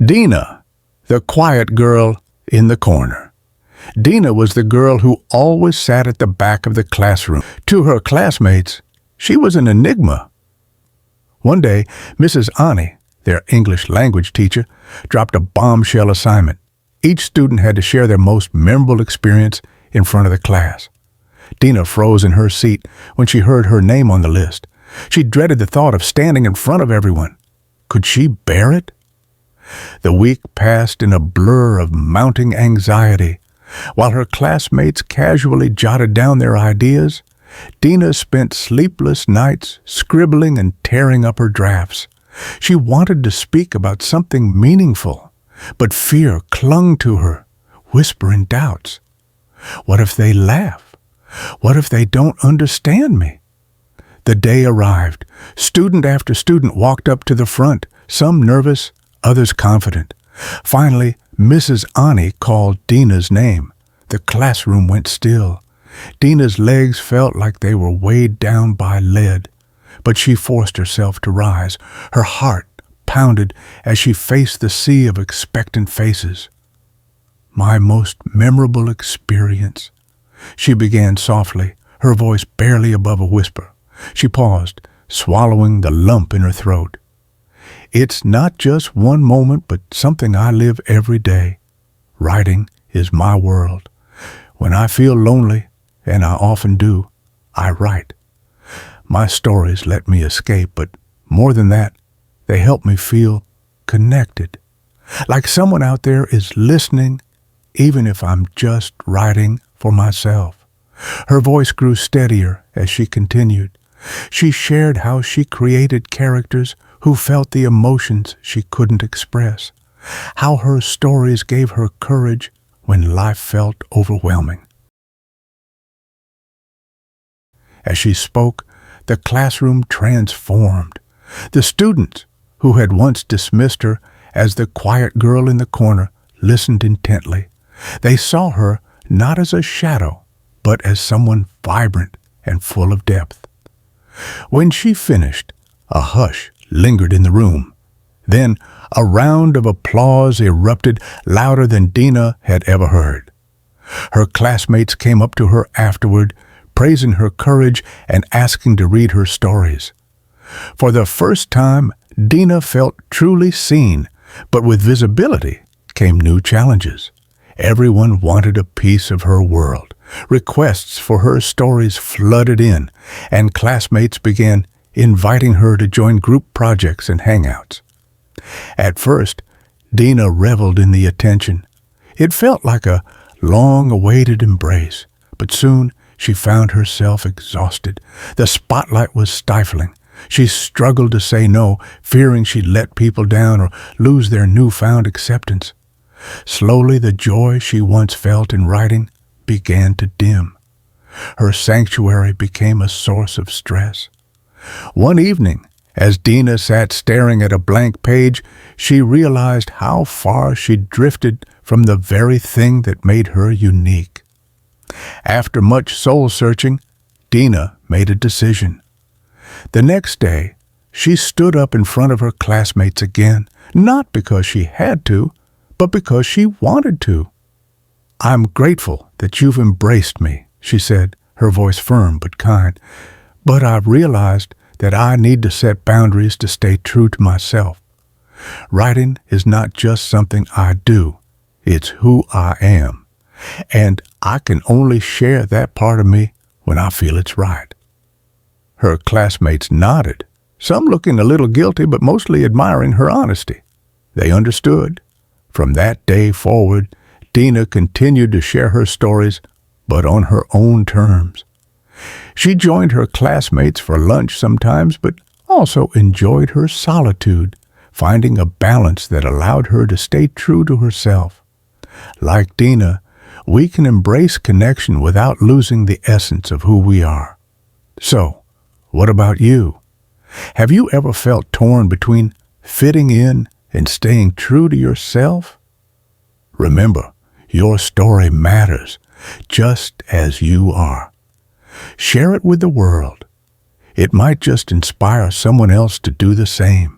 Dina, the quiet girl in the corner. Dina was the girl who always sat at the back of the classroom. To her classmates, she was an enigma. One day, Mrs. Ani, their English language teacher, dropped a bombshell assignment. Each student had to share their most memorable experience in front of the class. Dina froze in her seat when she heard her name on the list. She dreaded the thought of standing in front of everyone. Could she bear it? The week passed in a blur of mounting anxiety. While her classmates casually jotted down their ideas, Dina spent sleepless nights scribbling and tearing up her drafts. She wanted to speak about something meaningful, but fear clung to her, whispering doubts. What if they laugh? What if they don't understand me? The day arrived. Student after student walked up to the front, some nervous, others confident. Finally, Mrs. Ani called Dina's name. The classroom went still. Dina's legs felt like they were weighed down by lead, but she forced herself to rise. Her heart pounded as she faced the sea of expectant faces. My most memorable experience, she began softly, her voice barely above a whisper. She paused, swallowing the lump in her throat. It's not just one moment, but something I live every day. Writing is my world. When I feel lonely, and I often do, I write. My stories let me escape, but more than that, they help me feel connected. Like someone out there is listening, even if I'm just writing for myself. Her voice grew steadier as she continued. She shared how she created characters who felt the emotions she couldn't express, how her stories gave her courage when life felt overwhelming. As she spoke, the classroom transformed. The students, who had once dismissed her as the quiet girl in the corner, listened intently. They saw her not as a shadow, but as someone vibrant and full of depth. When she finished, a hush lingered in the room. Then a round of applause erupted, louder than Dina had ever heard. Her classmates came up to her afterward, praising her courage and asking to read her stories. For the first time, Dina felt truly seen, but with visibility came new challenges. Everyone wanted a piece of her world. Requests for her stories flooded in, and classmates began inviting her to join group projects and hangouts. At first, Dina reveled in the attention. It felt like a long-awaited embrace, but soon she found herself exhausted. The spotlight was stifling. She struggled to say no, fearing she'd let people down or lose their newfound acceptance. Slowly, the joy she once felt in writing began to dim. Her sanctuary became a source of stress. One evening, as Dina sat staring at a blank page, she realized how far she'd drifted from the very thing that made her unique. After much soul-searching, Dina made a decision. The next day, she stood up in front of her classmates again, not because she had to, but because she wanted to. "I'm grateful that you've embraced me," she said, her voice firm but kind. "But I've realized that I need to set boundaries to stay true to myself. Writing is not just something I do, it's who I am. And I can only share that part of me when I feel it's right." Her classmates nodded, some looking a little guilty but mostly admiring her honesty. They understood. From that day forward, Dina continued to share her stories, but on her own terms. She joined her classmates for lunch sometimes, but also enjoyed her solitude, finding a balance that allowed her to stay true to herself. Like Dina, we can embrace connection without losing the essence of who we are. So, what about you? Have you ever felt torn between fitting in and staying true to yourself? Remember, your story matters, just as you are. Share it with the world. It might just inspire someone else to do the same.